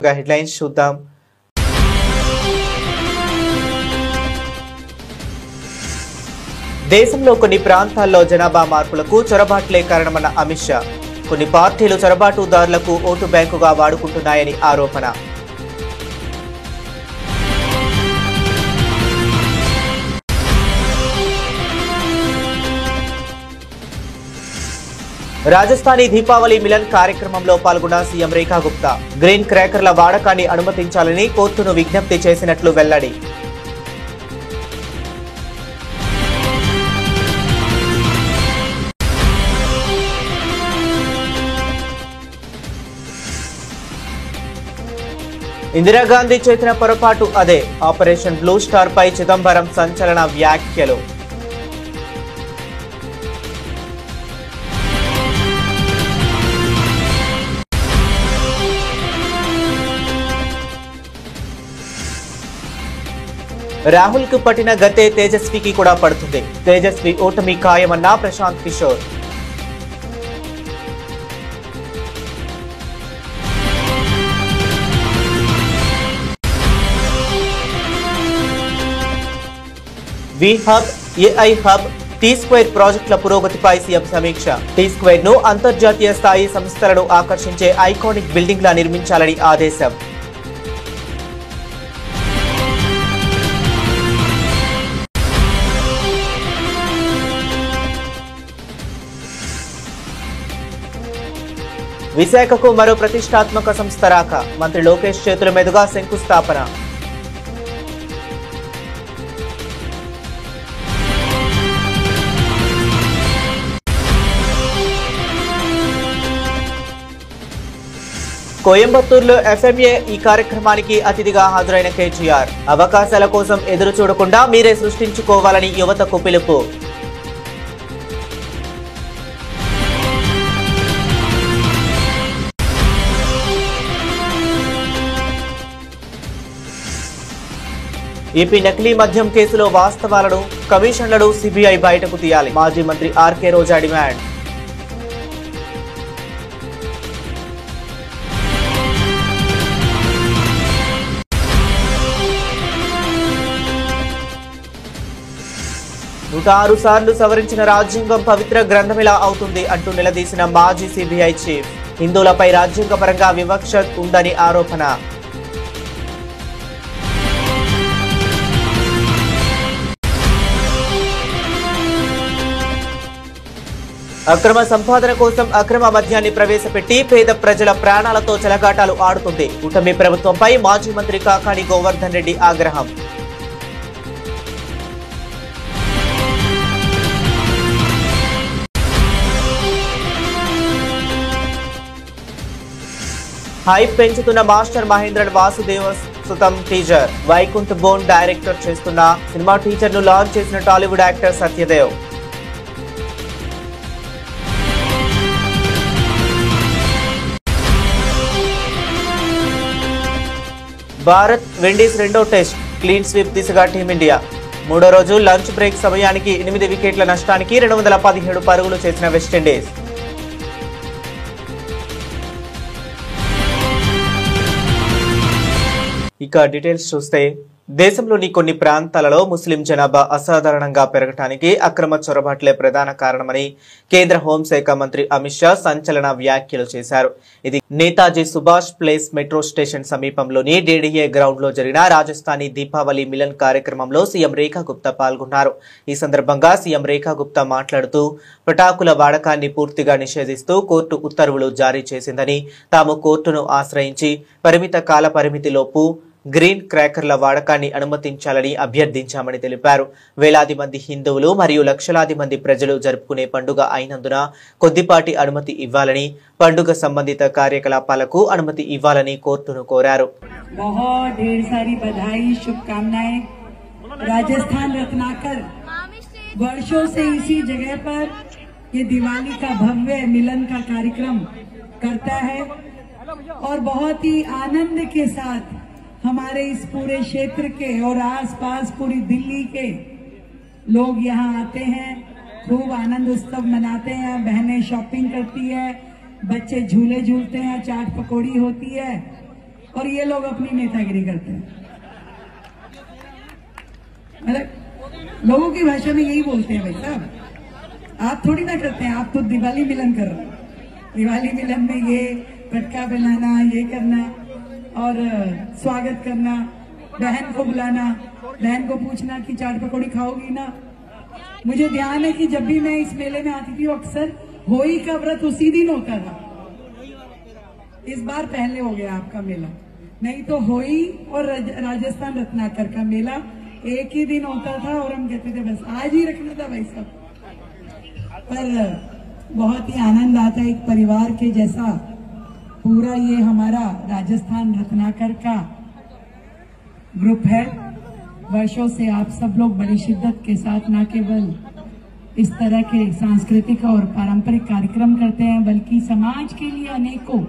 Headlines చూద్దాం. దేశంలో కొన్ని ప్రాంతాల్లో జనాభా మార్పులకు చొరబాట్లే కారణమన్న అమిత్ షా. కొన్ని పార్టీలు చొరబాటుదారులకు ఓటు బ్యాంకుగా వాడుకుంటున్నాయని ఆరోపణ. రాజస్థానీ దీపావళి మిలన్ కార్యక్రమంలో పాల్గొన్న సీఎం రేఖా గుప్తా. గ్రీన్ క్రాకర్ల వాడకాన్ని అనుమతించాలని కోర్టును విజ్ఞప్తి చేసినట్లు వెల్లడి. ఇందిరాగాంధీ చేసిన పొరపాటు అదే. ఆపరేషన్ బ్లూ స్టార్ పై చిదంబరం సంచలన వ్యాఖ్యలు. రాహుల్ కు పట్టిన గతే తేజస్వికి కూడా పడుతుంది. తేజస్వి ఓటమి ఖాయమన్న Prashant Kishor. V hub, AI hub, T square ప్రాజెక్టుల పురోగతిపై సీఎం సమీక్ష. టీ స్క్వేర్ ను అంతర్జాతీయ స్థాయి సంస్థలను ఆకర్షించే ఐకానిక్ బిల్డింగ్ లా నిర్మించాలని ఆదేశం. విశాఖకు మరో ప్రతిష్టాత్మక సంస్థ రాక. మంత్రి లోకేష్ చేతుల మీదుగా శంకుస్థాపన. కోయంబత్తూరులో ఎఫ్ఎంఏ ఈ కార్యక్రమానికి అతిథిగా హాజరైన కేటీఆర్. అవకాశాల కోసం ఎదురు చూడకుండా మీరే సృష్టించుకోవాలని యువతకు పిలుపు. ఏపీ నకిలీ మద్యం కేసులో వాస్తవాలను, కమిషన్లను సిబిఐ బయటకు తీయాలి. మాజీ మంత్రి ఆర్కే రోజా డిమాండ్. నూట 6 సార్లు సవరించిన రాజ్యాంగం పవిత్ర గ్రంథమిలా అవుతుంది అంటూ నిలదీసిన మాజీ సిబిఐ చీఫ్. హిందువులపై రాజ్యాంగపరంగా వివక్ష ఉందని ఆరోపణ. అక్రమ సంపాదన కోసం అక్రమ మద్యాన్ని ప్రవేశపెట్టి పేద ప్రజల ప్రాణాలతో చెలగాటాలు ఆడుతుంది. కూటమి ప్రభుత్వంపై మాజీ మంత్రి కాకాణి గోవర్ధన్ రెడ్డి ఆగ్రహం. హైప్ పెంచుతున్న మాస్టర్ మహేంద్రన్ వాసుదేవ సుతం టీజర్. వైకుంఠ్ బోన్ డైరెక్టర్ చేస్తున్న సినిమా టీజర్ ను లాంచ్ చేసిన Tollywood actor Satyadev. Bharat Windies రెండో టెస్ట్ క్లీన్ స్వీప్ దిశగా టీమిండియా. మూడో రోజు లంచ్ బ్రేక్ సమయానికి 8 వికెట్ల నష్టానికి 217 పరుగులు చేసిన వెస్టిండీస్. ఇక డీటెయిల్స్ చూస్తే, దేశంలోని కొన్ని ప్రాంతాలలో ముస్లిం జనాభా అసాధారణంగా పెరగటానికి అక్రమ చొరబాట్లే ప్రధాన కారణమని కేంద్ర హోంశాఖ మంత్రి అమిత్ షా సంచలన వ్యాఖ్యలు చేశారు. ఇది Netaji Subhash place metro station సమీపంలోని డీడీఏ గ్రౌండ్ లో జరిగిన రాజస్థానీ దీపావళి మిలన్ కార్యక్రమంలో సీఎం రేఖా గుప్తా పాల్గొన్నారు. ఈ సందర్భంగా సీఎం రేఖా గుప్తా మాట్లాడుతూ పటాకుల వాడకాన్ని పూర్తిగా నిషేధిస్తూ కోర్టు ఉత్తర్వులు జారీ చేసిందని, తాము కోర్టును ఆశ్రయించి పరిమిత కాల పరిమితిలోపు గ్రీన్ క్రాకర్ల వాడకాన్ని అనుమతించాలని అభ్యర్థించామని తెలిపారు. వేలాది మంది హిందువులు మరియు లక్షలాది మంది ప్రజలు జరుపుకునే పండుగ అయినందున కొద్దిపాటి అనుమతి ఇవ్వాలని, పండుగ సంబంధిత కార్యకలాపాలకు అనుమతి ఇవ్వాలని కోర్టును కోరారు. राजस्थान रत्नाकर वर्षों से इसी जगह पर ये दिवाली का भव्य मिलन का कार्यक्रम करता है और बहुत ही आनंद के साथ हमारे इस पूरे क्षेत्र के और आसपास पूरी दिल्ली के लोग यहाँ आते हैं, खूब आनंद उत्सव मनाते हैं। बहनें शॉपिंग करती है, बच्चे झूले झूलते हैं, चाट पकौड़ी होती है और ये लोग अपनी नेतागिरी करते हैं। मतलब लोगों की भाषा में यही बोलते हैं भाई साहब, आप थोड़ी ना करते हैं, आप तो दिवाली मिलन कर रहे हैं। दिवाली मिलन में ये पटका बनाना, ये करना और स्वागत करना, बहन को बुलाना, बहन को पूछना कि चाट पकौड़ी खाओगी ना। मुझे ध्यान है कि जब भी मैं इस मेले में आती थी अक्सर होली का व्रत उसी दिन होता था। इस बार पहले हो गया आपका मेला, नहीं तो होली और राजस्थान रत्नाकर का मेला एक ही दिन होता था और हम कहते थे बस आज ही रखना था भाई साहब। पर बहुत ही आनंद आता है, एक परिवार के जैसा पूरा ये हमारा राजस्थान रत्नाकर का ग्रुप है। वर्षों से आप सब लोग बड़ी शिद्दत के साथ न केवल इस तरह के सांस्कृतिक और पारंपरिक कार्यक्रम करते हैं, बल्कि समाज के लिए अनेकों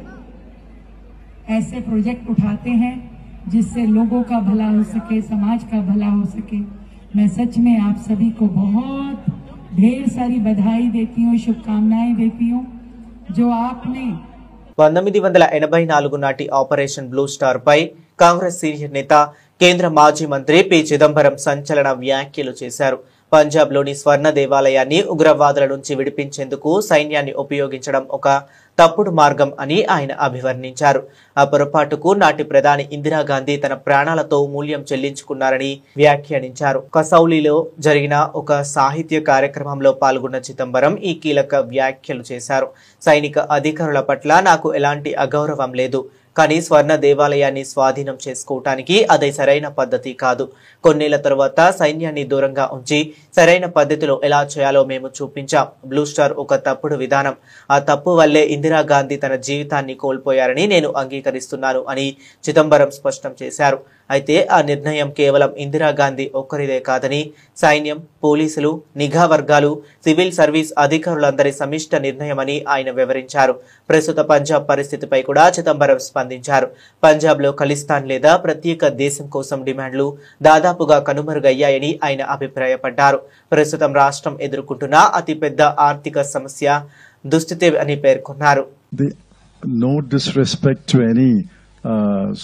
ऐसे प्रोजेक्ट उठाते हैं जिससे लोगों का भला हो सके, समाज का भला हो सके। मैं सच में आप सभी को बहुत ढेर सारी बधाई देती हूँ, शुभकामनाएं देती हूँ। जो आपने 1984 నాటి ఆపరేషన్ బ్లూ స్టార్ పై కాంగ్రెస్ సీనియర్ నేత కేంద్ర మాజీ మంత్రి పి చిదంబరం సంచలన వ్యాఖ్యలు చేశారు. పంజాబ్లోని స్వర్ణ దేవాలయాన్ని ఉగ్రవాదుల నుంచి విడిపించేందుకు సైన్యాన్ని ఉపయోగించడం ఒక తప్పుడు మార్గం అని ఆయన అభివర్ణించారు. ఆ పొరపాటుకు నాటి ప్రధాని ఇందిరాగాంధీ తన ప్రాణాలతో మూల్యం చెల్లించుకున్నారని వ్యాఖ్యానించారు. కసౌలీలో జరిగిన ఒక సాహిత్య కార్యక్రమంలో పాల్గొన్న చిదంబరం ఈ కీలక వ్యాఖ్యలు చేశారు. సైనిక అధికారుల పట్ల నాకు ఎలాంటి అగౌరవం లేదు, కానీ స్వర్ణ దేవాలయాన్ని స్వాధీనం చేసుకోవటానికి అదే సరైన పద్ధతి కాదు. కొన్నేళ్ల తర్వాత సైన్యాన్ని దూరంగా ఉంచి సరైన పద్ధతిలో ఎలా చేయాలో మేము చూపించాం. బ్లూ స్టార్ ఒక తప్పుడు విధానం. ఆ తప్పు వల్లే ఇందిరాగాంధీ తన జీవితాన్ని కోల్పోయారని నేను అంగీకరిస్తున్నాను అని చిదంబరం స్పష్టం చేశారు. అయితే ఆ నిర్ణయం కేవలం ఇందిరాగాంధీ ఒక్కరిదే కాదని సైన్యం, పోలీసులు, నిఘా వర్గాలు, సివిల్ సర్వీస్ అధికారులందరి సమిష్ట నిర్ణయమని ఆయన వివరించారు. ప్రస్తుత పంజాబ్ పరిస్థితిపై కూడా చిదంబరం స్పందించారు. పంజాబ్లో ఖలిస్తాన్ లేదా ప్రత్యేక దేశం కోసం డిమాండ్లు దాదాపుగా కనుమరుగయ్యాయని ఆయన అభిప్రాయపడ్డారు. ప్రస్తుతం రాష్ట్రం ఎదుర్కొంటున్న అతిపెద్ద ఆర్థిక సమస్య దుస్థితి అని పేర్కొన్నారు. No disrespect to any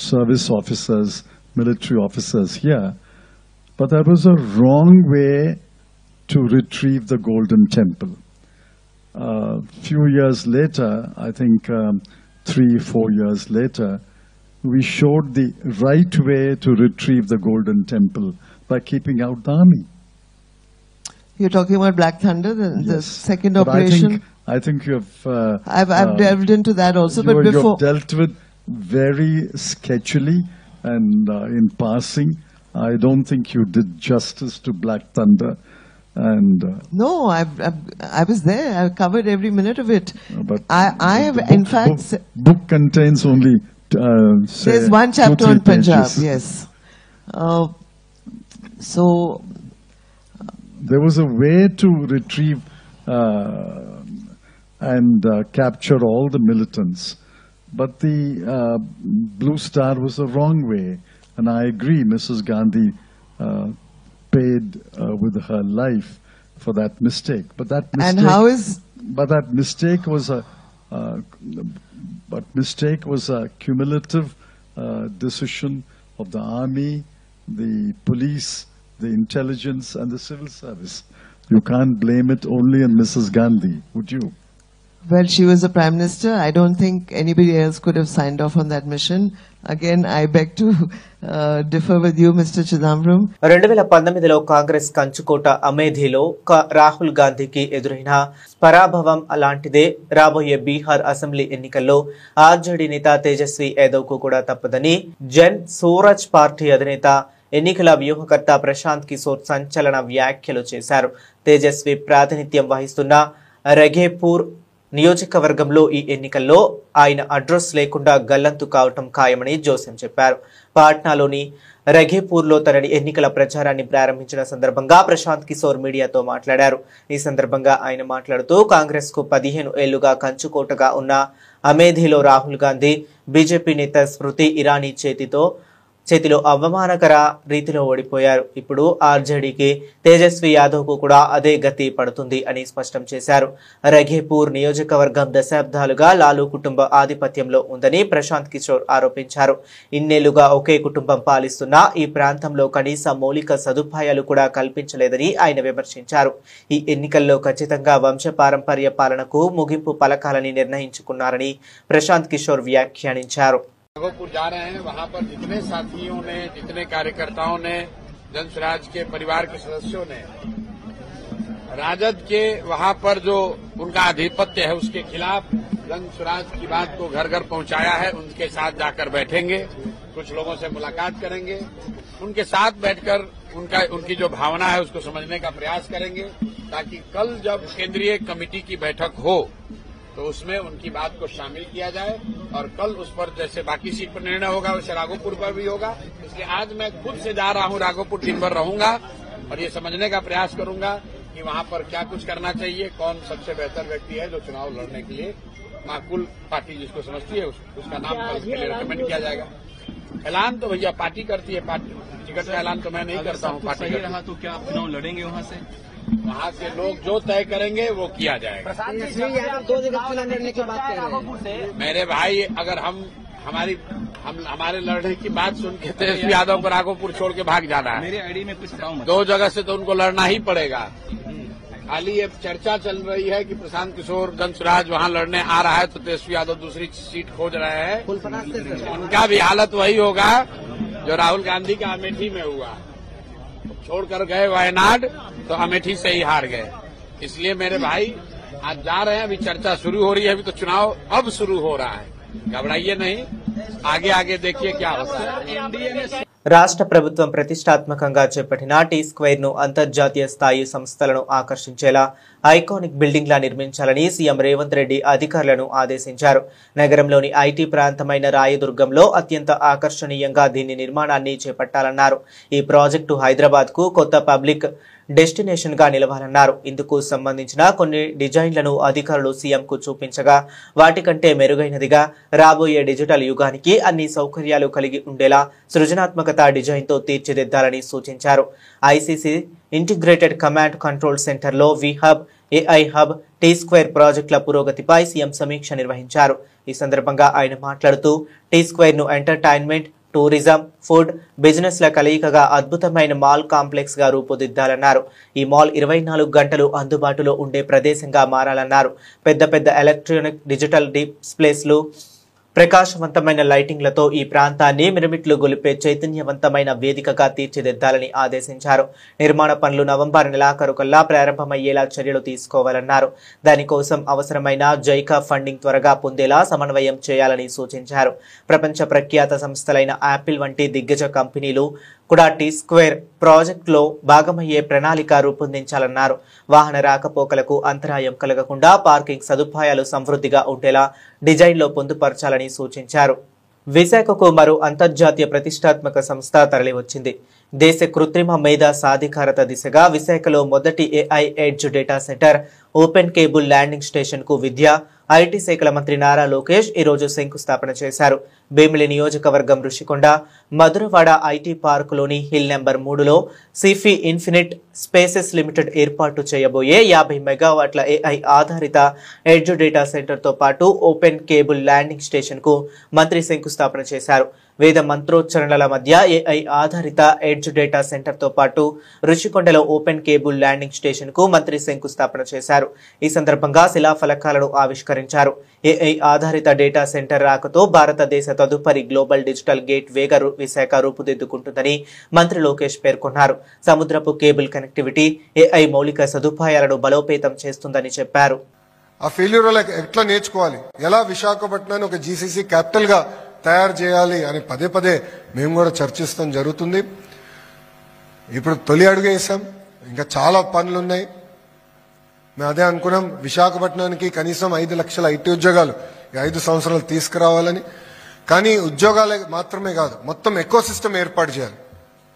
service officers, military officers here, but that was a wrong way to retrieve the Golden Temple. Few years later, I think 3-4 years later, we showed the right way to retrieve the Golden Temple by keeping out the army. You're talking about Black Thunder, the Yes. second But operation? I think you have... I've delved into that also, but you before... have dealt with very sketchily and in passing. I don't think you did justice to Black Thunder. And No, I was there. I covered every minute of it. but I have, the in fact... book contains only say There's one chapter 2-3 on Punjab, pages. yes. So... There was a way to retrieve and capture all the militants. But the Blue Star was the wrong way. And I agree, Mrs. Gandhi paid with her life for that mistake. But that mistake, And how is... But that mistake was a cumulative decision of the army, the police, the intelligence and the civil service. You can't blame it only on Mrs. Gandhi, would you? Well, she was a Prime Minister. I don't think anybody else could have signed off on that mission. Again, I beg to differ with you, Mr. Chidambaram. 2019లో Congress కంచుకోట అమేథీలో రాహుల్ గాంధీకి ఎదురైన పరాభవం అలాంటిదే రాబోయే Bihar assembly ఎన్నికల్లో RJD నేత తేజస్వి యాదవ్ కు కూడా తప్పదని జన్ సూరజ్ పార్టీ అధినేత ఎన్నికల వ్యూహకర్త ప్రశాంత్ కిషోర్ సంచలన వ్యాఖ్యలు చేశారు. తేజస్వి ప్రాతినిధ్యం వహిస్తున్న రఘేపూర్ నియోజకవర్గంలో ఈ ఎన్నికల్లో ఆయన అడ్రస్ లేకుండా గల్లంతు కావటం ఖాయమని జోసెం చెప్పారు. పాట్నాలోని రఘేపూర్లో తన ఎన్నికల ప్రచారాన్ని ప్రారంభించిన సందర్భంగా ప్రశాంత్ కిషోర్ మీడియాతో మాట్లాడారు. ఈ సందర్భంగా ఆయన మాట్లాడుతూ కాంగ్రెస్ కు 15 ఏళ్లుగా కంచుకోటగా ఉన్న అమేథీలో రాహుల్ గాంధీ, బీజేపీ నేత స్మృతి ఇరానీ చేతితో చేతిలో అవమానకర రీతిలో ఓడిపోయారు. ఇప్పుడు ఆర్జేడీకి తేజస్వి యాదవ్ కు కూడా అదే గతి పడుతుంది అని స్పష్టం చేశారు. రఘేపూర్ నియోజకవర్గం దశాబ్దాలుగా లాలూ కుటుంబ ఆధిపత్యంలో ఉందని ప్రశాంత్ కిషోర్ ఆరోపించారు. ఇన్నేళ్లుగా ఒకే కుటుంబం పాలిస్తున్న ఈ ప్రాంతంలో కనీస మౌలిక సదుపాయాలు కూడా కల్పించలేదని ఆయన విమర్శించారు. ఈ ఎన్నికల్లో ఖచ్చితంగా వంశపారంపర్య పాలనకు ముగింపు పలకాలని నిర్ణయించుకున్నారని ప్రశాంత్ కిషోర్ వ్యాఖ్యానించారు. राघोपुर जा रहे हैं, वहां पर जितने साथियों ने, जितने कार्यकर्ताओं ने, जनस्वराज के परिवार के सदस्यों ने राजद के वहां पर जो उनका आधिपत्य है उसके खिलाफ जनस्वराज की बात को घर घर पहुंचाया है। उनके साथ जाकर बैठेंगे, कुछ लोगों से मुलाकात करेंगे, उनके साथ बैठकर उनकी जो भावना है उसको समझने का प्रयास करेंगे, ताकि कल जब केंद्रीय कमेटी की बैठक हो तो उसमें उनकी बात को शामिल किया जाए और कल उस पर जैसे बाकी सीट पर निर्णय होगा वैसे राघोपुर पर भी होगा। इसलिए आज मैं खुद से जा रहा हूं राघोपुर, दिन भर रहूंगा और ये समझने का प्रयास करूंगा कि वहां पर क्या कुछ करना चाहिए, कौन सबसे बेहतर व्यक्ति है जो चुनाव लड़ने के लिए माकूल पार्टी जिसको समझती है उसका नाम कल के लिए रिकमेंड किया जाएगा। ऐलान तो भैया पार्टी करती है, पार्टी टिकट का ऐलान तो मैं नहीं करता हूँ। पार्टी रहा तो क्या आप चुनाव लड़ेंगे वहाँ से लोग जो तय करेंगे वो किया जाएगा। दो जगह चुनाव लड़ने की बात कर रहे हैं मेरे भाई, अगर हमारे लड़ने की बात सुन के तेजस्वी यादव को राघोपुर छोड़ के भाग जाना है, मेरे आईडी में कुछ दो जगह से तो उनको लड़ना ही पड़ेगा। खाली ये चर्चा चल रही है कि प्रशांत किशोर जनस्वराज वहाँ लड़ने आ रहा है तो तेजस्वी यादव दूसरी सीट खोज रहे हैं। उनका भी हालत वही होगा जो राहुल गांधी का अमेठी में हुआ, छोड़कर गए वायनाड तो अमेठी से ही हार गए। इसलिए मेरे भाई आज जा रहे हैं, अभी चर्चा शुरू हो रही है, अभी तो चुनाव अब शुरू हो रहा है, घबराइए नहीं, आगे आगे देखिए क्या होता है। రాష్ట్ర ప్రభుత్వం ప్రతిష్టాత్మకంగా చేపట్టిన టీ స్క్వేర్ ను అంతర్జాతీయ స్థాయి సంస్థలను ఆకర్షించేలా ఐకానిక్ బిల్డింగ్ లా నిర్మించాలని సీఎం రేవంత్ రెడ్డి అధికారులను ఆదేశించారు. నగరంలోని ఐటీ ప్రాంతమైన రాయదుర్గంలో అత్యంత ఆకర్షణీయంగా దీని నిర్మాణాన్ని చేపట్టాలన్నారు. ఈ ప్రాజెక్టు హైదరాబాద్ కు కొత్త పబ్లిక్ డెస్టినేషన్ గా నిలవాలన్నారు. ఇందుకు సంబంధించిన కొన్ని డిజైన్లను అధికారులు సీఎంకు చూపించగా వాటికంటే మెరుగైనదిగా రాబోయే డిజిటల్ యుగానికి అన్ని సౌకర్యాలు కలిగి ఉండేలా సృజనాత్మకత డిజైన్ తో తీర్చిదిద్దాలని సూచించారు. ICC integrated command control centre లో V hub, AI hub, T square ప్రాజెక్టుల పురోగతిపై సీఎం సమీక్ష నిర్వహించారు. ఈ సందర్భంగా ఆయన మాట్లాడుతూ టీ స్క్వేర్ ను ఎంటర్టైన్మెంట్, టూరిజం, ఫుడ్, బిజినెస్ ల కలయికగా అద్భుతమైన మాల్ కాంప్లెక్స్ గా రూపుదిద్దాలన్నారు. ఈ మాల్ 24 గంటలు అందుబాటులో ఉండే ప్రదేశంగా మారాలన్నారు. పెద్ద పెద్ద ఎలక్ట్రానిక్, డిజిటల్ డిస్ప్లేస్లు, ప్రకాశవంతమైన లైటింగ్లతో ఈ ప్రాంతాన్ని మిరుమిట్లు గొలిపే చైతన్యవంతమైన వేదికగా తీర్చిదిద్దాలని ఆదేశించారు. నిర్మాణ పనులు నవంబర్ నెలాఖరుకల్లా ప్రారంభమయ్యేలా చర్యలు తీసుకోవాలన్నారు. దానికోసం అవసరమైన జైకా ఫండింగ్ త్వరగా పొందేలా సమన్వయం చేయాలని సూచించారు. ప్రపంచ ప్రఖ్యాత సంస్థలైన యాపిల్ వంటి దిగ్గజ కంపెనీలు కూడా టీ స్క్వేర్ ప్రాజెక్టులో భాగమయ్యే ప్రణాళిక రూపొందించాలన్నారు. వాహన రాకపోకలకు అంతరాయం కలగకుండా పార్కింగ్ సదుపాయాలు సమృద్ధిగా ఉండేలా డిజైన్లో పొందుపరచాలని సూచించారు. విశాఖకు మరో అంతర్జాతీయ ప్రతిష్టాత్మక సంస్థ తరలివచ్చింది. దేశ కృత్రిమ మేధా సాధికారత దిశగా విశాఖలో మొదటి AI edge data centre, open cable landing station కు విద్య, ఐటీ శాఖల మంత్రి నారా లోకేష్ ఈ రోజు శంకుస్థాపన చేశారు. భీమిలి నియోజకవర్గం రుషికొండ, మధురవాడ ఐటీ పార్కులోని హిల్ నెంబర్ 3లో సిఫీ ఇన్ఫినిట్ స్పేసెస్ లిమిటెడ్ ఏర్పాటు చేయబోయే 50 మెగావాట్ల ఏఐ ఆధారిత ఎడ్జ్ డేటా సెంటర్ తో పాటు ఓపెన్ కేబుల్ ల్యాండింగ్ స్టేషన్ కు మంత్రి శంకుస్థాపన చేశారు. వేద మంత్రోచ్చరణల మధ్య ఏఐ ఆధారిత ఎడ్జ్ డేటా సెంటర్ తో పాటు రుషికొండలో ఓపెన్ కేబుల్ ల్యాండింగ్ స్టేషన్ కు మంత్రి శంకుస్థాపన చేశారు. ఈ సందర్భంగా శిలాఫలకాలను ఆవిష్కరించారు. ఏఐ ఆధారిత డేటా సెంటర్ రాకతో భారతదేశ తదుపరి గ్లోబల్ డిజిటల్ గేట్ వేగా విశాఖ రూపుదిద్దుకుంటుందని మంత్రి లోకేష్ పేర్కొన్నారు. సముద్రపు కేబుల్ కనెక్టివిటీ ఏఐ మౌలిక సదుపాయాలను బలోపేతం చేస్తుందని చెప్పారు. ఆ ఫెయిల్యూర్ ఎట్లా నేర్చుకోవాలి, ఎలా విశాఖపట్నాన్ని ఒక జీసీసీ క్యాపిటల్ గా తయారు చేయాలి అని పదే పదే మేము కూడా చర్చిస్తాం జరుగుతుంది. ఇప్పుడు తొలి అడుగు వేసాం, ఇంకా చాలా పనులు ఉన్నాయి. మేము అదే అనుకున్నాం, విశాఖపట్నానికి కనీసం 5 లక్షల ఐటీ ఉద్యోగాలు 5 సంవత్సరాలు తీసుకురావాలని. కానీ ఉద్యోగాలే మాత్రమే కాదు, మొత్తం ఎకో సిస్టమ్ ఏర్పాటు చేయాలి.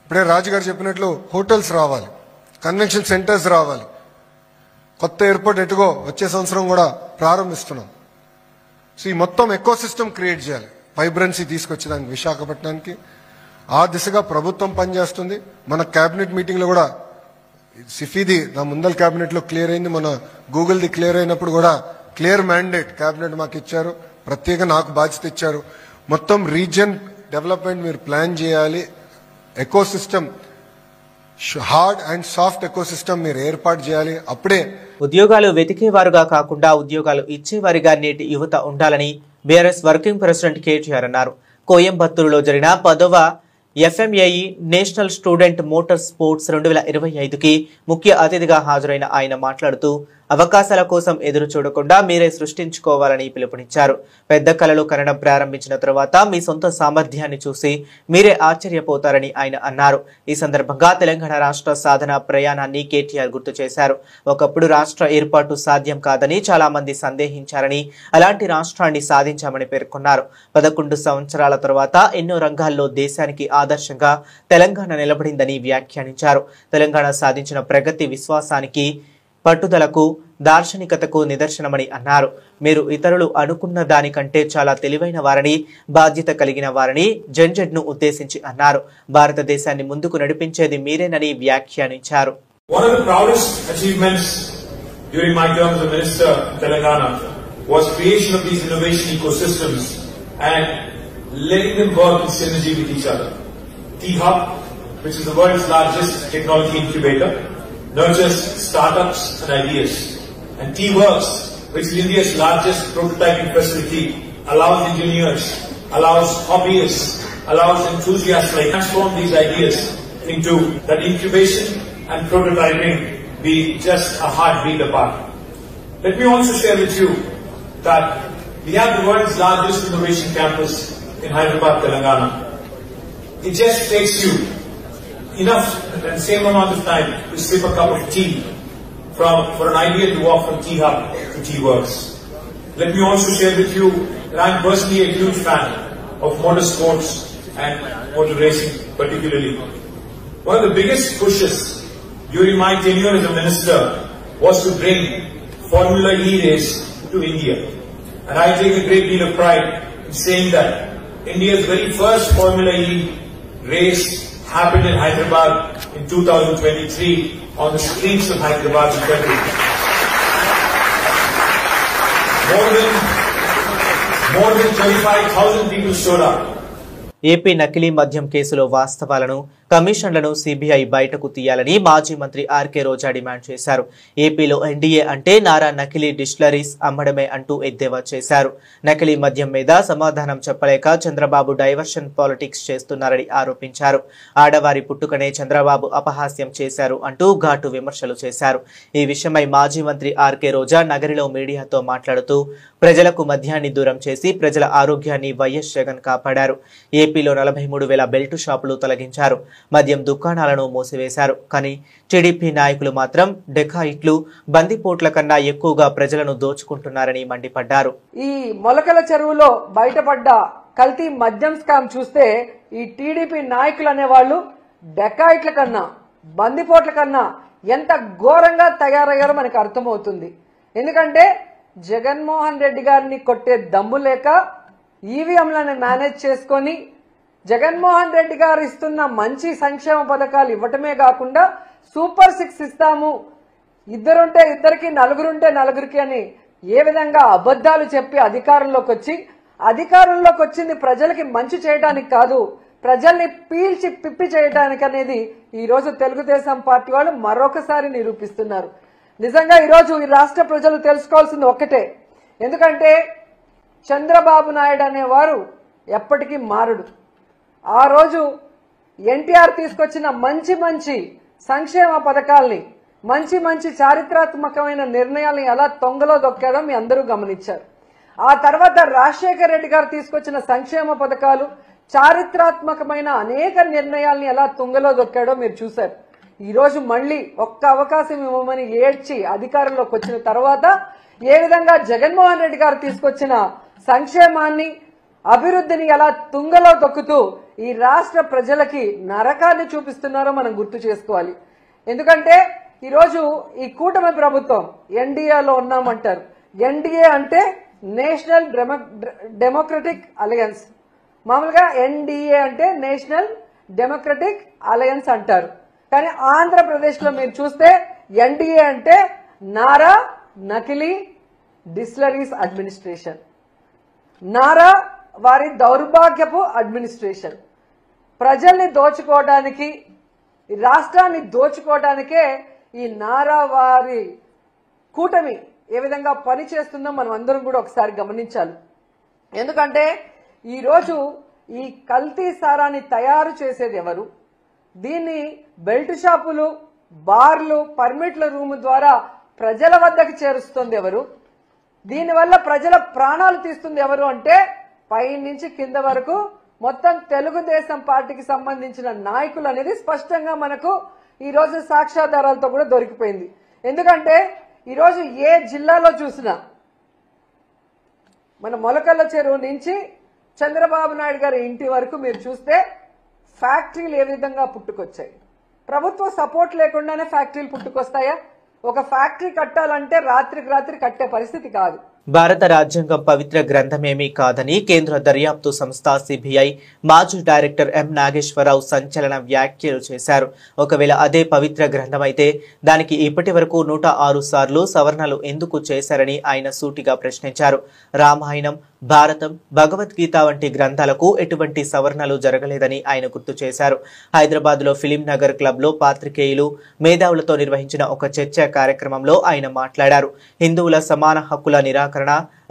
ఇప్పుడే రాజుగారు చెప్పినట్లు హోటల్స్ రావాలి, కన్వెన్షన్ సెంటర్స్ రావాలి, కొత్త ఎయిర్పోర్ట్ ఎటుగో వచ్చే సంవత్సరం కూడా ప్రారంభిస్తున్నాం. సో ఈ మొత్తం ఎకో సిస్టమ్ క్రియేట్ చేయాలి, వైబ్రెన్సీ తీసుకొచ్చేదానికి విశాఖపట్నానికి. ఆ దిశగా ప్రభుత్వం పనిచేస్తుంది. మన కేబినెట్ మీటింగ్ లో కూడా సిఫీది నా ముందల కేబినెట్ లో క్లియర్ అయింది, మన గూగుల్ ది క్లియర్ అయినప్పుడు కూడా క్లియర్ మ్యాండేట్ కేబినెట్ మాకు ఇచ్చారు, ప్రత్యేక నాకు బాధ్యత ఇచ్చారు. మొత్తం రీజియన్ డెవలప్మెంట్ మీరు ప్లాన్ చేయాలి, eco system hard and soft eco system మీరు ఏర్పాటు చేయాలి. అప్పుడే ఉద్యోగాలు వెతికేవారుగా కాకుండా ఉద్యోగాలు ఇచ్చేవారిగా నేటి యువత ఉండాలని బీఆర్ఎస్ వర్కింగ్ ప్రెసిడెంట్ కేటీఆర్ అన్నారు. కోయంబత్తూరులో జరిగిన 10వ FMAE national student motor sports 2025కి ముఖ్య అతిథిగా హాజరైన ఆయన మాట్లాడుతూ అవకాశాల కోసం ఎదురు చూడకుండా మీరే సృష్టించుకోవాలని పిలుపునిచ్చారు. పెద్ద కలలు కనడం ప్రారంభించిన తర్వాత మీ సొంత సామర్థ్యాన్ని చూసి మీరే ఆశ్చర్యపోతారని ఆయన అన్నారు. ఈ సందర్భంగా తెలంగాణ రాష్ట్ర సాధన ప్రయాణాన్ని కేటీఆర్ గుర్తు చేశారు. ఒకప్పుడు రాష్ట్ర ఏర్పాటు సాధ్యం కాదని చాలా మంది సందేహించారని, అలాంటి రాష్ట్రాన్ని సాధించామని పేర్కొన్నారు. 11 సంవత్సరాల తర్వాత ఎన్నో రంగాల్లో దేశానికి ఆదర్శంగా తెలంగాణ నిలబడిందని వ్యాఖ్యానించారు. తెలంగాణ సాధించిన ప్రగతి విశ్వాసానికి, పట్టుదలకు, దార్శనికతకు నిదర్శనమని అన్నారు. మీరు ఇతరులు అనుకున్న దానికంటే చాలా తెలివైన వారని, బాధ్యత కలిగిన వారని జెన్జెడ్ ను ఉద్దేశించి అన్నారు. భారతదేశాన్ని ముందుకు నడిపించేది మీరేనని వ్యాఖ్యానించారు. One of the proudest achievements during my term as a minister in Telangana was creation of these innovation ecosystems and letting them work in synergy with each other. T-Hub, which is the world's largest technology incubator, nurtures startups and ideas. And T-Works, which is India's largest prototyping facility, allows engineers, allows hobbyists, allows enthusiasts like transform these ideas into that incubation and prototyping be just a heartbeat apart. Let me also share with you that we have the world's largest innovation campus in Hyderabad, Telangana. It just takes you enough and same amount of time to sip a cup of tea for an idea to walk from T-Hub to T-Works. Let me also share with you that I am personally a huge fan of motorsports and motor racing particularly. One of the biggest pushes during my tenure as a minister was to bring Formula E race to India. And I take a great deal of pride in saying that India's very first Formula E race happened in Hyderabad in 2023 on the streets of Hyderabad in February. More than 35,000 people showed up. AP నకిలీ మద్యం కేసులో వాస్తవాలను, కమిషన్లను CBI బయటకు తీయాలని మాజీ మంత్రి RK రోజా demand చేశారు. ఏపీలో ఎన్డీఏ అంటే నారా నకిలీ డిస్టిలరీస్ అమ్మడమే అంటూ ఎద్దేవా చేశారు. నకిలీ మద్యం మీద సమాధానం చెప్పలేక చంద్రబాబు డైవర్షన్ పాలిటిక్స్ చేస్తున్నారని ఆరోపించారు. ఆడవారి పుట్టుకనే చంద్రబాబు అపహాస్యం చేశారు అంటూ ఘాటు విమర్శలు చేశారు. ఈ విషయమై మాజీ మంత్రి ఆర్కే రోజా నగరిలో మీడియాతో మాట్లాడుతూ ప్రజలకు మద్యాన్ని దూరం చేసి ప్రజల ఆరోగ్యాన్ని వైఎస్ జగన్ కాపాడారు. ఏపీలో 43,000 బెల్ట్ షాపులు తొలగించారు. మద్యం దుకాణాలను మూసివేశారు. కానీ టీడీపీ నాయకులు మాత్రం డెకాయిట్లు, బందిపోట్ల కన్నా ఎక్కువగా ప్రజలను దోచుకుంటున్నారని మండిపడ్డారు. ఈ మొలకల చెరువులో బయటపడ్డ కల్తీ మద్యం స్కామ్ చూస్తే ఈ టీడీపీ నాయకులు అనేవాళ్ళు డెకాయిట్ల కన్నా, బందిపోట్ల కన్నా ఎంత ఘోరంగా తయారయ్యారో మనకు అర్థమవుతుంది. ఎందుకంటే జగన్మోహన్ రెడ్డి గారిని కొట్టే దమ్ము లేక ఈవీఎంలను మేనేజ్ చేసుకొని జగన్మోహన్ రెడ్డి గారు ఇస్తున్న మంచి సంక్షేమ పథకాలు ఇవ్వటమే కాకుండా సూపర్ 6 ఇస్తాము, ఇద్దరుంటే ఇద్దరికి, నలుగురుంటే నలుగురికి అని ఏ విధంగా అబద్దాలు చెప్పి అధికారంలోకి వచ్చింది ప్రజలకి మంచి చేయడానికి కాదు, ప్రజల్ని పీల్చి పిప్పి చేయడానికి అనేది ఈ రోజు తెలుగుదేశం పార్టీ వాళ్ళు మరొకసారి నిరూపిస్తున్నారు. నిజంగా ఈరోజు ఈ రాష్ట్ర ప్రజలు తెలుసుకోవాల్సింది ఒక్కటే. ఎందుకంటే చంద్రబాబు నాయుడు అనేవారు ఎప్పటికీ మారడు. ఆ రోజు ఎన్టీఆర్ తీసుకొచ్చిన మంచి మంచి సంక్షేమ పథకాల్ని, మంచి మంచి చారిత్రాత్మకమైన నిర్ణయాల్ని ఎలా తొంగలో దొక్కాడో మీ అందరూ గమనించారు. ఆ తర్వాత రాజశేఖర రెడ్డి గారు తీసుకొచ్చిన సంక్షేమ పథకాలు, చారిత్రాత్మకమైన అనేక నిర్ణయాల్ని ఎలా తుంగలో దొక్కాడో మీరు చూశారు. ఈ రోజు మళ్లీ ఒక్క అవకాశం ఇవ్వమని ఏడ్చి అధికారంలోకి వచ్చిన తర్వాత ఏ విధంగా జగన్మోహన్ రెడ్డి గారు తీసుకొచ్చిన సంక్షేమాన్ని, అభివృద్ధిని ఎలా తుంగలో దొక్కుతూ ఈ రాష్ట్ర ప్రజలకి నరకాన్ని చూపిస్తున్నారో మనం గుర్తు చేసుకోవాలి. ఎందుకంటే ఈరోజు ఈ కూటమి ప్రభుత్వం ఎన్డీఏలో ఉన్నామంటారు. ఎన్డీఏ అంటే నేషనల్ డెమోక్రటిక్ అలయన్స్. మామూలుగా ఎన్డీఏ అంటే నేషనల్ డెమోక్రటిక్ అలయన్స్ అంటారు. కానీ ఆంధ్రప్రదేశ్లో మీరు చూస్తే ఎన్డీఏ అంటే నారా నకిలీ డిస్టిలరీస్ అడ్మినిస్ట్రేషన్, నారా వారి దౌర్భాగ్యపు అడ్మినిస్ట్రేషన్. ప్రజల్ని దోచుకోవడానికి, రాష్ట్రాన్ని దోచుకోవడానికే ఈ నారా వారి కూటమి ఏ విధంగా పనిచేస్తుందో మనం అందరం కూడా ఒకసారి గమనించాలి. ఎందుకంటే ఈరోజు ఈ కల్తీ సారాన్ని తయారు చేసేది ఎవరు, దీన్ని బెల్ట్ షాపులు, బార్లు, పర్మిట్ల రూమ్ ద్వారా ప్రజల వద్దకు చేరుస్తుంది ఎవరు, దీనివల్ల ప్రజల ప్రాణాలు తీస్తుంది ఎవరు అంటే పై నుంచి కింద వరకు మొత్తం తెలుగుదేశం పార్టీకి సంబంధించిన నాయకులు అనేది స్పష్టంగా మనకు ఈరోజు సాక్ష్యాధారాలతో కూడా దొరికిపోయింది. ఎందుకంటే ఈరోజు ఏ జిల్లాలో చూసినా మన మొలకల్ల చెరువు నుంచి చంద్రబాబు నాయుడు గారి ఇంటి వరకు మీరు చూస్తే ఫ్యాక్టరీలు ఏ విధంగా పుట్టుకొచ్చాయి. ప్రభుత్వ సపోర్ట్ లేకుండానే ఫ్యాక్టరీలు పుట్టుకొస్తాయా? ఒక ఫ్యాక్టరీ కట్టాలంటే రాత్రికి రాత్రి కట్టే పరిస్థితి కాదు. భారత రాజ్యాంగం పవిత్ర గ్రంథమేమీ కాదని కేంద్ర దర్యాప్తు సంస్థ సిబిఐ మాజీ డైరెక్టర్ ఎం నాగేశ్వరరావు సంచలన వ్యాఖ్యలు చేశారు. ఒకవేళ అదే పవిత్ర గ్రంథం అయితే దానికి ఇప్పటి వరకు 106 సార్లు సవరణలు ఎందుకు చేశారని ఆయన సూటిగా ప్రశ్నించారు. రామాయణం, భారతం, భగవద్గీత వంటి గ్రంథాలకు ఎటువంటి సవరణలు జరగలేదని ఆయన గుర్తు చేశారు. హైదరాబాద్ లో ఫిలిం నగర్ క్లబ్ లో పాత్రికేయులు, మేధావులతో నిర్వహించిన ఒక చర్చా కార్యక్రమంలో ఆయన మాట్లాడారు. హిందువుల సమాన హక్కుల నిరాకరణ,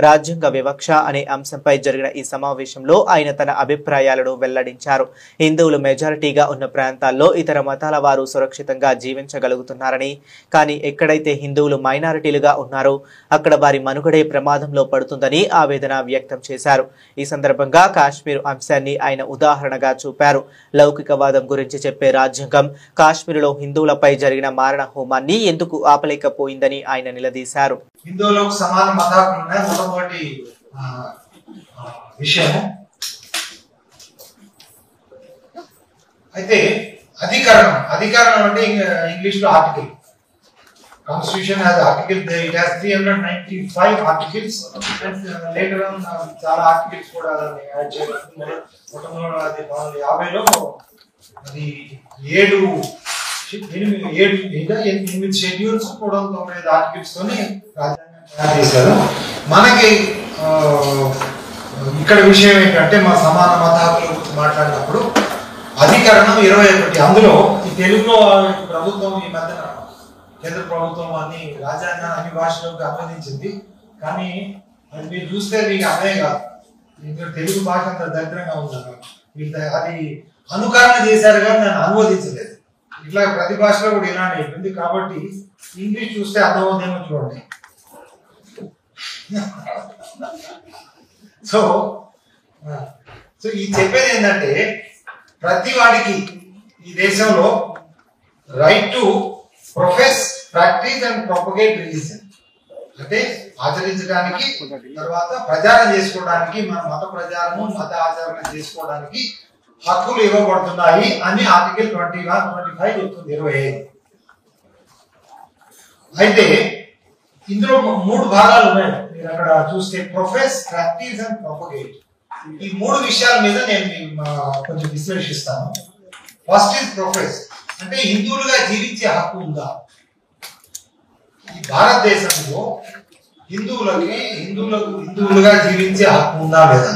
రాజ్యాంగ వివక్ష అనే అంశంపై జరిగిన ఈ సమావేశంలో ఆయన తన అభిప్రాయాలను వెల్లడించారు. హిందువులు మెజారిటీగా ఉన్న ప్రాంతాల్లో ఇతర మతాల వారు సురక్షితంగా జీవించగలుగుతున్నారని, కానీ ఎక్కడైతే హిందువులు మైనారిటీలుగా ఉన్నారో అక్కడ వారి మనుగడే ప్రమాదంలో పడుతుందని ఆవేదన వ్యక్తం చేశారు. ఈ సందర్భంగా కాశ్మీర్ అంశాన్ని ఆయన ఉదాహరణగా చూపారు. లౌకికవాదం గురించి చెప్పే రాజ్యాంగం కాశ్మీరులో హిందువులపై జరిగిన మారణ హోమాన్ని ఎందుకు ఆపలేకపోయిందని ఆయన నిలదీశారు. హిందువులకు సమాన మతాలు ఉన్నాయి. మొట్టమొదటి విషయం. అయితే అధికరణం అంటే ఇంగ్లీష్ లో article. Constitution has article, it has 395 articles and later on చాలా ఆర్టికల్స్ కూడా యాడ్ చేయడం. మొట్టమొదటి అది 1950లో అది 8 షెడ్యూల్స్ కూడా 9 ఆర్టికల్స్ తోని రాజ్యాంగం తయారు చేశారు. మనకి ఇక్కడ విషయం ఏంటంటే మా సమాన మత హక్కుల గురించి మాట్లాడినప్పుడు అధికరణం 21. అందులో ఈ తెలుగులో ప్రభుత్వం ఈ మధ్యన కేంద్ర ప్రభుత్వం అన్ని రాజ్యాంగాన్ని అన్ని భాషలకు అనువదించింది. కానీ అది మీరు చూస్తే మీకు అదే కాదు. తెలుగు భాష అంత దరిద్రంగా ఉందన్న అది అనుకరణ చేశారు కానీ దాన్ని అనువదించలేదు. ఇట్లా ప్రతి భాషలో కూడా ఇలానే ఉంటుంది. కాబట్టి ఇంగ్లీష్ చూస్తే అర్థమవుతుందేమో చూడండి. సో ఈ చెప్పేది ఏంటంటే ప్రతి వాడికి ఈ దేశంలో right to profess, practice and propagate religion అంటే ఆచరించడానికి, తర్వాత ప్రచారం చేసుకోవడానికి, మన మత ప్రచారము మత ఆచరణ చేసుకోవడానికి హక్కులు ఇవ్వబడుతున్నాయి అని ఆర్టికల్ 25 చెప్తుంది. 25. అయితే ఇందులో 3 భాగాలు ఉన్నాయి. మీరు అక్కడ చూస్తే ప్రొఫెస్, ప్రాక్టీస్ అండ్ ప్రొపగేట్. ఈ 3 విషయాల మీద నేను కొంచెం విశ్లేషిస్తాను. ఫస్ట్ ఇస్ ప్రొఫెస్ అంటే హిందువులుగా జీవించే హక్కు ఉందా? ఈ భారతదేశంలో హిందువులుగా జీవించే హక్కు ఉందా లేదా?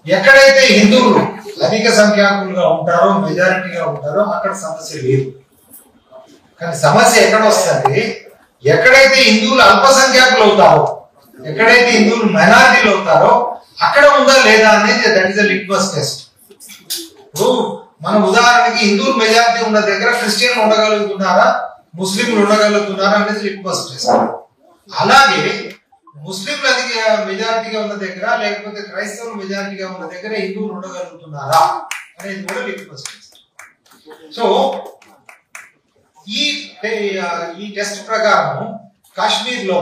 ఎక్కడైతే హిందువులు అధిక సంఖ్యాకులుగా ఉంటారో, మెజారిటీగా ఉంటారో అక్కడ సమస్య లేదు. కానీ సమస్య ఎక్కడ వస్తుంది? ఎక్కడైతే హిందువులు అల్పసంఖ్యాకులు అవుతారో, ఎక్కడైతే హిందువులు మైనారిటీలు అవుతారో అక్కడ ఉందా లేదా అనేది that is a litmus test. ఇప్పుడు మనం ఉదాహరణకి హిందువులు మెజారిటీ ఉన్న దగ్గర క్రిస్టియన్లు ఉండగలుగుతున్నారా, ముస్లింలు ఉండగలుగుతున్నారా అనేది లిట్మస్ టెస్ట్. అలాగే ముస్లింలు అధిక మెజారిటీగా ఉన్న దగ్గర, లేకపోతే క్రైస్తవులు మెజారిటీగా ఉన్న దగ్గర హిందువులు ఉండగలుగుతున్నారా అనేది కూడా లిట్మస్ టెస్ట్. సో ఈ టెస్ట్ ప్రకారం కాశ్మీర్ లో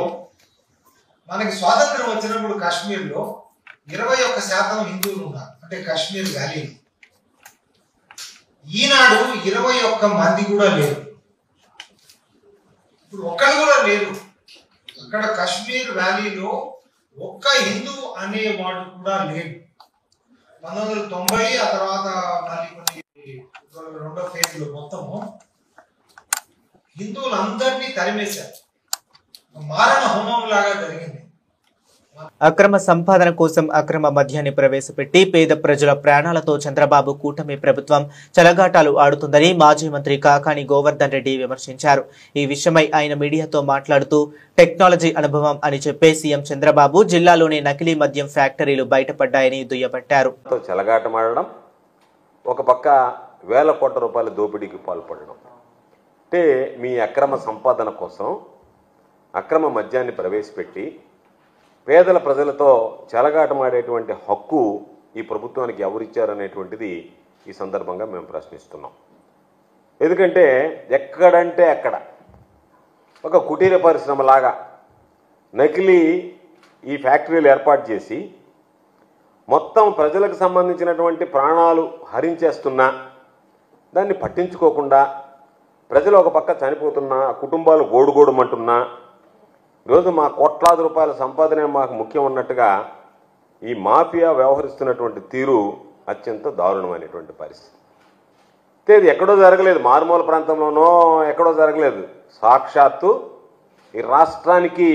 మనకి స్వాతంత్రం వచ్చినప్పుడు కాశ్మీర్ లో 21% హిందువులు ఉన్నారు. అంటే కాశ్మీర్ వ్యాలీ. ఈనాడు 21 మంది కూడా లేరు. ఇప్పుడు ఒక్కడు కూడా లేరు. అక్కడ కాశ్మీర్ వ్యాలీలో ఒక్క హిందూ అనేవాడు కూడా లేడు. 1990 ఆ తర్వాత మళ్ళీ కొన్ని రెండో ఫేజ్ లో మొత్తము హిందువులందరినీ తరిమేశారు. మారణ హోమం లాగా జరిగింది. అక్రమ సంపాదన కోసం అక్రమ మద్యాన్ని ప్రవేశపెట్టి పేద ప్రజల ప్రాణాలతో చంద్రబాబు కూటమి ప్రభుత్వం చెలగాటాలు ఆడుతుందని మాజీ మంత్రి కాకాని గోవర్ధన్ రెడ్డి విమర్శించారు. ఈ విషయమై ఆయన మీడియాతో మాట్లాడుతూ టెక్నాలజీ అనుభవం అని చెప్పే సీఎం చంద్రబాబు జిల్లాలోని నకిలీ మద్యం ఫ్యాక్టరీలు బయటపడ్డాయని దుయ్యబట్టారు. చెలగాటమాడడం, ఒక పక్క వేల కోట్ల రూపాయల దోపిడీకి పాల్పడడం, అంటే మీ అక్రమ సంపాదన కోసం అక్రమ మద్యాన్ని ప్రవేశపెట్టి పేదల ప్రజలతో చెలగాటమాడేటువంటి హక్కు ఈ ప్రభుత్వానికి ఎవరిచ్చారనేటువంటిది ఈ సందర్భంగా మేము ప్రశ్నిస్తున్నాం. ఎందుకంటే ఎక్కడంటే అక్కడ ఒక కుటీర పరిశ్రమలాగా నకిలీ ఈ ఫ్యాక్టరీలు ఏర్పాటు చేసి మొత్తం ప్రజలకు సంబంధించినటువంటి ప్రాణాలు హరించేస్తున్నా దాన్ని పట్టించుకోకుండా ప్రజలు ఒక పక్క చనిపోతున్నా, కుటుంబాలు గోడుగోడుమంటున్నా, ఈరోజు మా కోట్లాది రూపాయల సంపాదనే మాకు ముఖ్యం ఉన్నట్టుగా ఈ మాఫియా వ్యవహరిస్తున్నటువంటి తీరు అత్యంత దారుణమైనటువంటి పరిస్థితి. ఇది ఎక్కడో జరగలేదు, మారుమూల ప్రాంతంలోనో ఎక్కడో జరగలేదు. సాక్షాత్తు ఈ రాష్ట్రానికి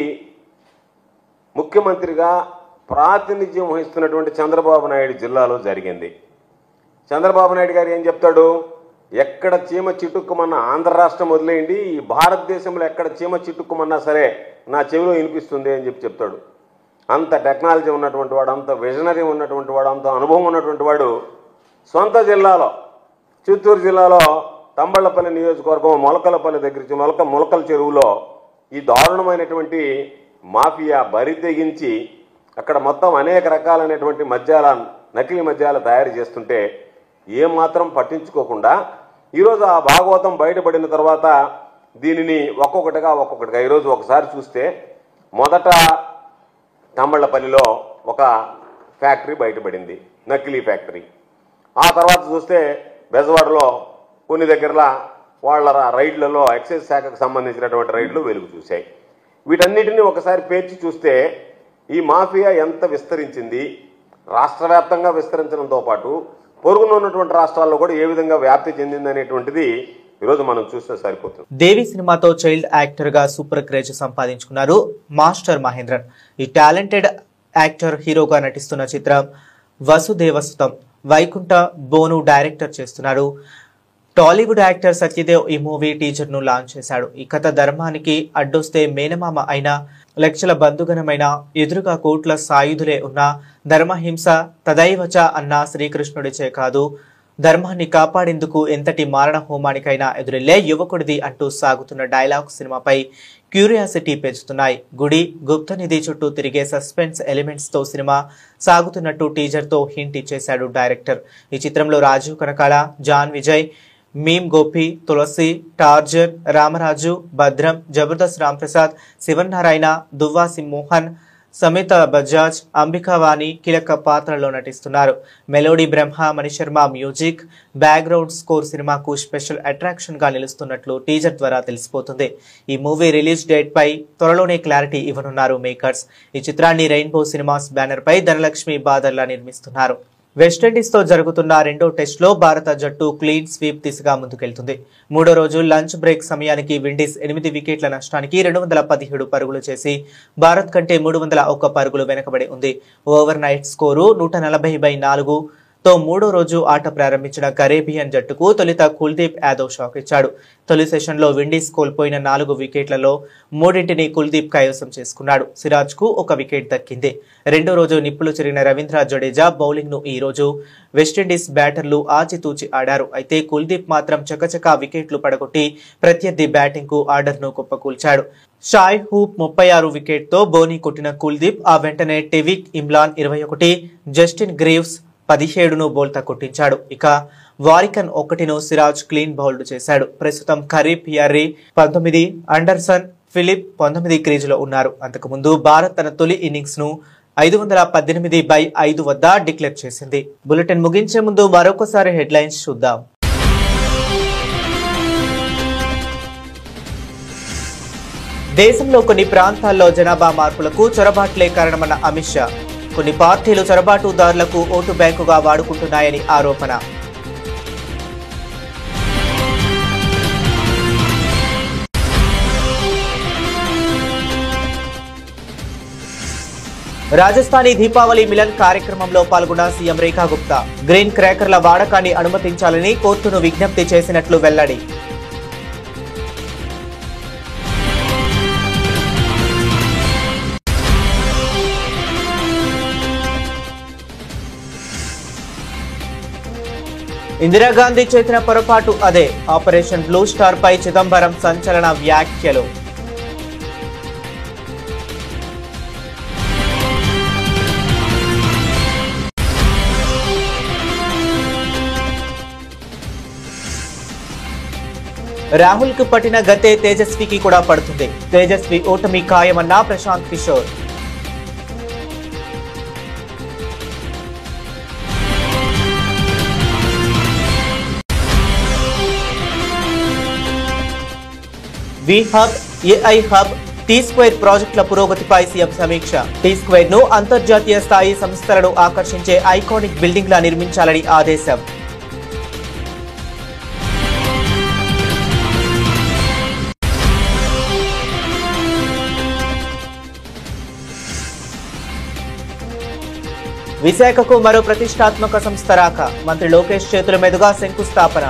ముఖ్యమంత్రిగా ప్రాతినిధ్యం వహిస్తున్నటువంటి చంద్రబాబు నాయుడు జిల్లాలో జరిగింది. చంద్రబాబు నాయుడు గారు ఏం చెప్తాడు? ఎక్కడ చీమ చిటుక్కుమన్నా, ఆంధ్ర రాష్ట్రం వదిలేయండి, ఈ భారతదేశంలో ఎక్కడ చీమ చిటుక్కుమన్నా సరే నా చెవిలో వినిపిస్తుంది అని చెప్తాడు. అంత టెక్నాలజీ ఉన్నటువంటి వాడు, అంత విజనరీ ఉన్నటువంటి వాడు, అంత అనుభవం ఉన్నటువంటి వాడు సొంత జిల్లాలో, చిత్తూరు జిల్లాలో తంబళ్లపల్లి నియోజకవర్గం మొలకలపల్లి దగ్గర మొలకల చెరువులో ఈ దారుణమైనటువంటి మాఫియా బరి తెగించి అక్కడ మొత్తం అనేక రకాలైనటువంటి నకిలీ మద్యాలు తయారు చేస్తుంటే ఏమాత్రం పట్టించుకోకుండా ఈరోజు ఆ భాగవతం బయటపడిన తర్వాత దీనిని ఒక్కొక్కటిగా ఈరోజు ఒకసారి చూస్తే మొదట తంబళ్లపల్లిలో ఒక ఫ్యాక్టరీ బయటపడింది, నకిలీ ఫ్యాక్టరీ. ఆ తర్వాత చూస్తే బెజవాడలో కొన్ని దగ్గరలా వాళ్ళ రైడ్లలో ఎక్సైజ్ శాఖకు సంబంధించినటువంటి రైడ్లు వెలుగు చూశాయి. వీటన్నిటిని ఒకసారి పేర్చి చూస్తే ఈ మాఫియా ఎంత విస్తరించింది, రాష్ట్ర వ్యాప్తంగా విస్తరించడంతో పాటు పొరుగున ఉన్నటువంటి రాష్ట్రాల్లో కూడా ఏ విధంగా వ్యాప్తి చెందింది అనేటువంటిది ఈరోజు మనం చూస్తే సరిపోతుంది. దేవి సినిమాతో చైల్డ్ యాక్టర్ గా సూపర్ క్రేజ్ సంపాదించుకున్నారు మాస్టర్ మహేంద్రన్. ఈ టాలెంటెడ్ యాక్టర్ హీరోగా నటిస్తున్న చిత్రం వసుదేవసుతం వైకుంఠ బోను డైరెక్టర్ చేస్తున్నారు. టాలీవుడ్ యాక్టర్ సత్యదేవ్ ఈ మూవీ టీజర్ ను లాంచ్ చేశాడు. ఈ కథ ధర్మానికి అడ్డొస్తే మేనమామ అయిన, లక్షల బంధుగణమైన, ఎదురుగా కోట్ల సాయుధులే ఉన్న, ధర్మహింస తదైవచ అన్న శ్రీకృష్ణుడిచే కాదు, ధర్మాన్ని కాపాడేందుకు ఎంతటి మారణ హోమానికైనా ఎదురెళ్లే యువకుడిది అంటూ సాగుతున్న డైలాగ్ సినిమాపై క్యూరియాసిటీ పెంచుతున్నాయి. గుడి, గుప్తనిధి చుట్టూ తిరిగే సస్పెన్స్ ఎలిమెంట్స్ తో సినిమా సాగుతున్నట్టు టీజర్ తో హింట్ ఇచ్చేశాడు డైరెక్టర్. ఈ చిత్రంలో రాజీవ్ కనకాల, జాన్ విజయ్, మీమ్ గోపి, తులసి, టార్జన్, రామరాజు, భద్రం, జబర్దస్త్ రాంప్రసాద్, శివనారాయణ, దువ్వాసి మోహన్, సమిత బజాజ్, అంబికావాణి కీలక పాత్రలో నటిస్తున్నారు. మెలోడీ బ్రహ్మ మణిశర్మ మ్యూజిక్, బ్యాక్గ్రౌండ్ స్కోర్ సినిమాకు స్పెషల్ అట్రాక్షన్ గా నిలుస్తున్నట్లు టీజర్ ద్వారా తెలిసిపోతుంది. ఈ మూవీ రిలీజ్ డేట్ పై త్వరలోనే క్లారిటీ ఇవ్వనున్నారు మేకర్స్. ఈ చిత్రాన్ని రెయిన్బో సినిమాస్ బ్యానర్ పై ధనలక్ష్మి బాదర్లా నిర్మిస్తున్నారు. వెస్టిండీస్ తో జరుగుతున్న రెండో టెస్ట్ లో భారత జట్టు క్లీన్ స్వీప్ దిశగా ముందుకెళ్తుంది. మూడో రోజు లంచ్ బ్రేక్ సమయానికి విండీస్ 8 వికెట్ల నష్టానికి 217 పరుగులు చేసి భారత్ కంటే 301 పరుగులు వెనకబడి ఉంది. ఓవర్ నైట్ స్కోరు 140/4 తో మూడో రోజు ఆట ప్రారంభించిన కరేబియన్ జట్టుకు తొలుత కుల్దీప్ యాదవ్ షాక్ ఇచ్చాడు. తొలి సెషన్లో విండీస్ కోల్పోయిన 4 వికెట్లలో 3ని కుల్దీప్ కైవసం చేసుకున్నాడు. సిరాజ్ కు 1 వికెట్ దక్కింది. రెండో రోజు నిప్పులు చెరిగిన రవీంద్ర జడేజా బౌలింగ్ ను ఈ రోజు వెస్టిండీస్ బ్యాటర్లు ఆచితూచి ఆడారు. అయితే కుల్దీప్ మాత్రం చకచకా వికెట్లు పడగొట్టి ప్రత్యర్థి బ్యాటింగ్ కు ఆర్డర్ ను కుప్పకూల్చాడు. షాయ్ హూప్ 36 వికెట్ తో బోనీ కొట్టిన కుల్దీప్ ఆ వెంటనే టెవిక్ ఇమ్రాన్ 21, జస్టిన్ గ్రీవ్స్ 17ను బోల్తా కొట్టించాడు. ఇక వారికన్ 1ను సిరాజ్ క్లీన్ బౌల్డ్ చేశాడు. ప్రస్తుతం ఖరీఫ్ యార్రీ 19, అండర్సన్, ఫిలిప్ 19 క్రీజులో ఉన్నారు. అంతకుముందు భారత్ తన తొలి ఇన్నింగ్స్ ను 518/5 వద్ద డిక్లేర్ చేసింది. బులెటిన్ ముగించే ముందు మరొకసారి హెడ్లైన్స్ చూద్దాం. దేశంలో కొన్ని ప్రాంతాల్లో జనాభా మార్పులకు చొరబాట్లే కారణమన్న అమిత్ షా. కొన్ని పార్టీలు చొరబాటుదారులకు ఓటు బ్యాంకుగా వాడుకుంటున్నాయని ఆరోపణ. రాజస్థానీ దీపావళి మిలన్ కార్యక్రమంలో పాల్గొన్న సీఎం రేఖా గుప్తా గ్రీన్ క్రాకర్ల వాడకాన్ని అనుమతించాలని కోర్టును విజ్ఞప్తి చేసినట్లు వెల్లడి. ఇందిరాగాంధీ చేసిన పొరపాటు అదే. ఆపరేషన్ బ్లూ స్టార్ పై చిదంబరం సంచలన వ్యాఖ్యలు. రాహుల్ కు పట్టిన గతే తేజస్వికి కూడా పడుతుంది. తేజస్వి ఓటమి ఖాయమన్న Prashant Kishor. V hub, AI hub, T square ప్రాజెక్టుల పురోగతిపై సీఎం సమీక్ష. టీ స్క్వేర్ ను అంతర్జాతీయ స్థాయి సంస్థలను ఆకర్షించే ఐకానిక్ బిల్డింగ్ లా నిర్మించాలని ఆదేశం. విశాఖకు మరో ప్రతిష్టాత్మక సంస్థ రాక. మంత్రి లోకేష్ చేతుల మీదుగా శంకుస్థాపన.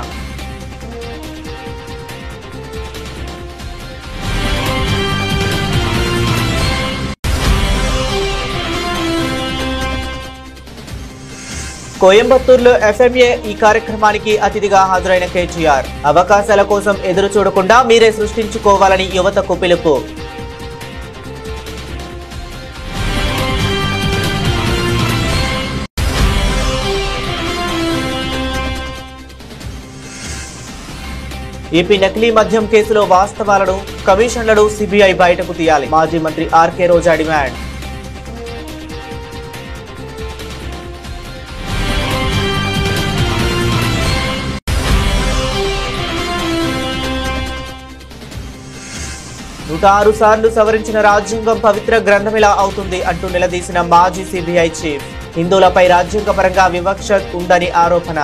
కోయంబత్తూరులో ఎఫ్ఎంఏ ఈ కార్యక్రమానికి అతిథిగా హాజరైన కేటీఆర్ అవకాశాల కోసం ఎదురు చూడకుండా మీరే సృష్టించుకోవాలని యువతకు పిలుపు. ఏపీ నకిలీ మద్యం కేసులో వాస్తవాలను, కమిషన్లను సిబిఐ బయటకు తీయాలి. మాజీ మంత్రి ఆర్కే రోజా డిమాండ్. నూట 6 సార్లు సవరించిన రాజ్యాంగం పవిత్ర గ్రంథమిలా అవుతుంది అంటూ నిలదీసిన మాజీ సిబిఐ చీఫ్. హిందువులపై రాజ్యాంగపరంగా వివక్ష ఉందని ఆరోపణ.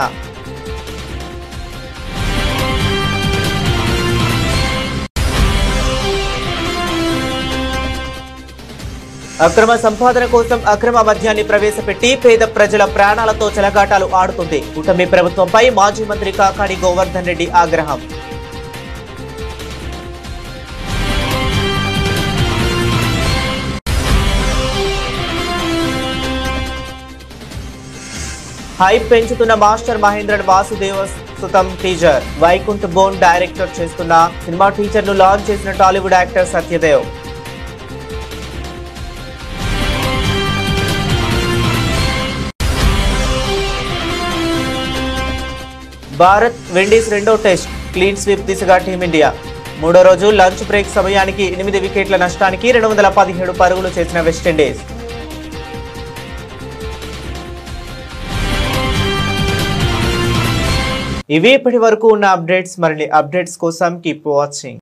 అక్రమ సంపాదన కోసం అక్రమ మద్యాన్ని ప్రవేశపెట్టి పేద ప్రజల ప్రాణాలతో చెలగాటాలు ఆడుతుంది. కూటమి ప్రభుత్వంపై మాజీ మంత్రి కాకాని గోవర్ధన్ రెడ్డి ఆగ్రహం. హైప్ పెంచుతున్న మాస్టర్ మహేంద్రన్ వాసుదేవ సుతం టీజర్. వైకుంఠ్ బోన్ డైరెక్టర్ చేస్తున్న సినిమా టీజర్ ను లాంచ్ చేసిన Tollywood actor Satyadev. Bharat Windies రెండో టెస్ట్ క్లీన్ స్వీప్ దిశగా టీమిండియా. మూడో రోజు లంచ్ బ్రేక్ సమయానికి 8 వికెట్ల నష్టానికి 217 పరుగులు చేసిన వెస్టిండీస్. ఇవి ఇప్పటి వరకు ఉన్న అప్డేట్స్. మరిన్ని అప్డేట్స్ కోసం కీప్ వాచింగ్.